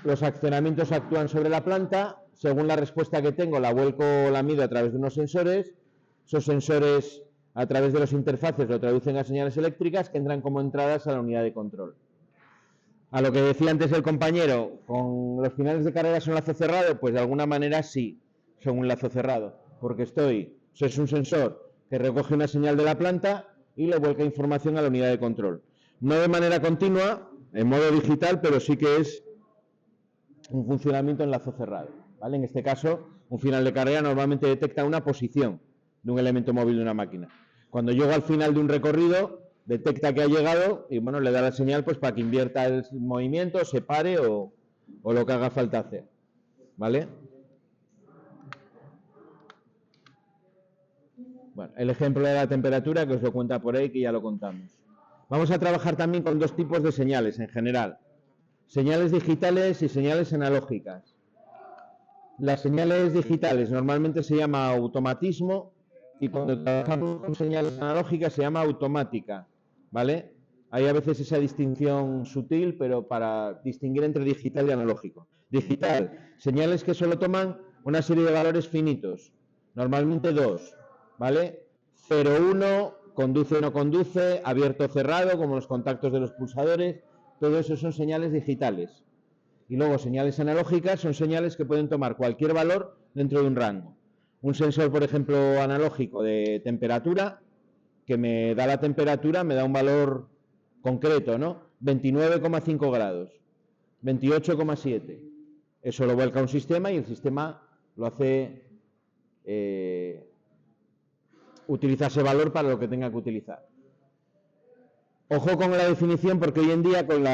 Los accionamientos actúan sobre la planta. Según la respuesta que tengo, la vuelco o la mido a través de unos sensores. Esos sensores, a través de los interfaces, lo traducen a señales eléctricas que entran como entradas a la unidad de control. A lo que decía antes el compañero, ¿con los finales de carrera son lazo cerrado? Pues de alguna manera sí, son un lazo cerrado, porque eso es un sensor que recoge una señal de la planta y le vuelca información a la unidad de control. No de manera continua, en modo digital, pero sí que es un funcionamiento en lazo cerrado, ¿vale? En este caso, un final de carrera normalmente detecta una posición de un elemento móvil de una máquina. Cuando llego al final de un recorrido, detecta que ha llegado y, bueno, le da la señal pues para que invierta el movimiento, se pare o lo que haga falta hacer, ¿vale? Bueno, el ejemplo de la temperatura, que os lo cuenta por ahí, que ya lo contamos. Vamos a trabajar también con dos tipos de señales en general. Señales digitales y señales analógicas. Las señales digitales normalmente se llama automatismo, y cuando trabajamos con señales analógicas se llama automática, ¿vale? Hay a veces esa distinción sutil, pero para distinguir entre digital y analógico. Digital, señales que solo toman una serie de valores finitos, normalmente dos, ¿vale? 0, 1, conduce o no conduce, abierto o cerrado, como los contactos de los pulsadores. Todo eso son señales digitales. Y luego señales analógicas son señales que pueden tomar cualquier valor dentro de un rango. Un sensor, por ejemplo, analógico de temperatura, que me da la temperatura, me da un valor concreto, ¿no? 29,5 grados, 28,7. Eso lo vuelca a un sistema y el sistema lo hace utiliza ese valor para lo que tenga que utilizar. Ojo con la definición, porque hoy en día con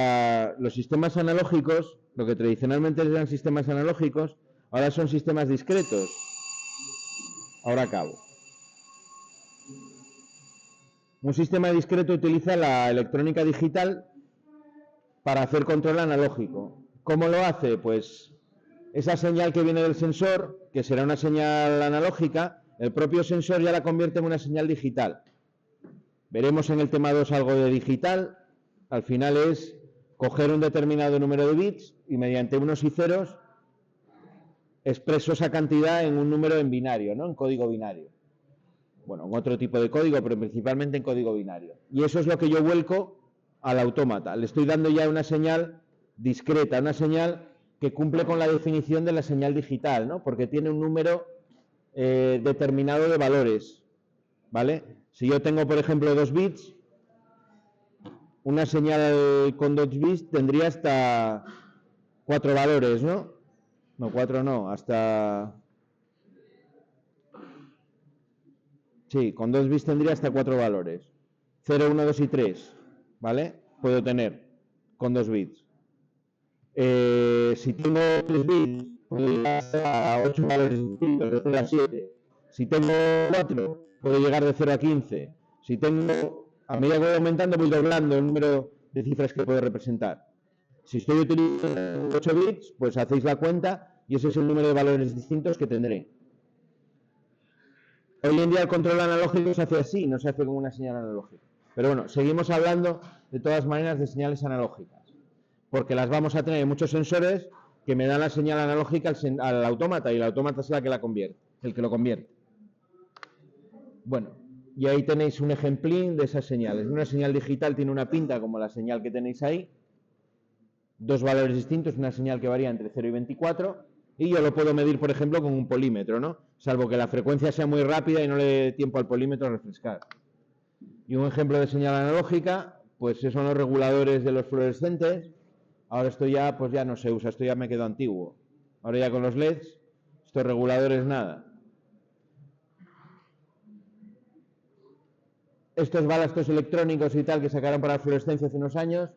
los sistemas analógicos, lo que tradicionalmente eran sistemas analógicos, ahora son sistemas discretos. Ahora acabo. Un sistema discreto utiliza la electrónica digital para hacer control analógico. ¿Cómo lo hace? Pues esa señal que viene del sensor, que será una señal analógica, el propio sensor ya la convierte en una señal digital. Veremos en el tema 2 algo de digital. Al final es coger un determinado número de bits y mediante unos y ceros expreso esa cantidad en un número en binario, ¿no? En código binario. Bueno, en otro tipo de código, pero principalmente en código binario. Y eso es lo que yo vuelco al autómata. Le estoy dando ya una señal discreta, una señal que cumple con la definición de la señal digital, ¿no? Porque tiene un número determinado de valores, ¿vale? Si yo tengo, por ejemplo, 2 bits, una señal con 2 bits tendría hasta 4 valores, ¿no? No, 4 no, hasta... Sí, con 2 bits tendría hasta 4 valores. 0, 1, 2 y 3, ¿vale? Puedo tener con 2 bits. Si tengo 3 bits, puedo llegar a 8 valores distintos, de 0 a 7. Si tengo 4, puedo llegar de 0 a 15. Si tengo, a medida que voy aumentando, voy doblando el número de cifras que puedo representar. Si estoy utilizando 8 bits, pues hacéis la cuenta y ese es el número de valores distintos que tendré. Hoy en día el control analógico se hace así, no se hace con una señal analógica. Pero bueno, seguimos hablando de todas maneras de señales analógicas, porque las vamos a tener en muchos sensores que me dan la señal analógica al autómata y el autómata es la que la convierte, el que lo convierte. Bueno, y ahí tenéis un ejemplín de esas señales. Una señal digital tiene una pinta como la señal que tenéis ahí, 2 valores distintos, una señal que varía entre 0 y 24, y yo lo puedo medir, por ejemplo, con un polímetro, ¿no? Salvo que la frecuencia sea muy rápida y no le dé tiempo al polímetro a refrescar. Y un ejemplo de señal analógica, pues son los reguladores de los fluorescentes. Ahora esto ya, pues ya no se usa, esto ya me quedó antiguo. Ahora ya con los LEDs, estos reguladores nada. Estos balastros electrónicos y tal que sacaron para la fluorescencia hace unos años,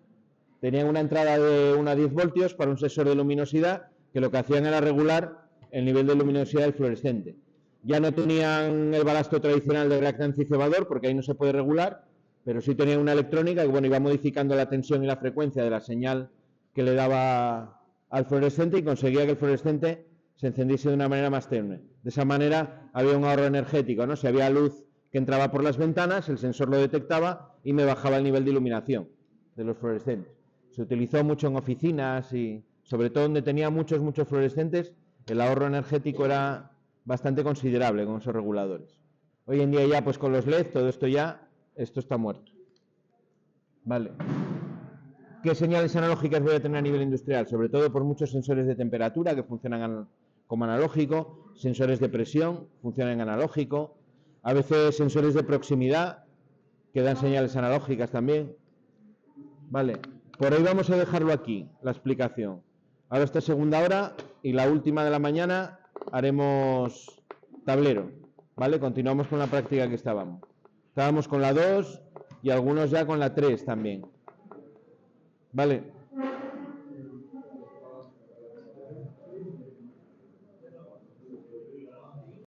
tenían una entrada de 1 a 10 voltios para un sensor de luminosidad que lo que hacían era regular el nivel de luminosidad del fluorescente. Ya no tenían el balastro tradicional de reactancia y cebador, porque ahí no se puede regular, pero sí tenían una electrónica que, bueno, iba modificando la tensión y la frecuencia de la señal que le daba al fluorescente y conseguía que el fluorescente se encendiese de una manera más tenue. De esa manera había un ahorro energético, ¿no? Si había luz que entraba por las ventanas, el sensor lo detectaba y me bajaba el nivel de iluminación de los fluorescentes. Se utilizó mucho en oficinas y sobre todo donde tenía muchos fluorescentes, el ahorro energético era bastante considerable con esos reguladores. Hoy en día ya pues con los LED todo esto está muerto. Vale. ¿Qué señales analógicas voy a tener a nivel industrial? Sobre todo por muchos sensores de temperatura que funcionan como analógico, sensores de presión funcionan en analógico, a veces sensores de proximidad que dan señales analógicas también. Vale, por hoy vamos a dejarlo aquí, la explicación. Ahora esta segunda hora y la última de la mañana haremos tablero, ¿vale? Continuamos con la práctica que estábamos. Estábamos con la 2 y algunos ya con la 3 también. Vale.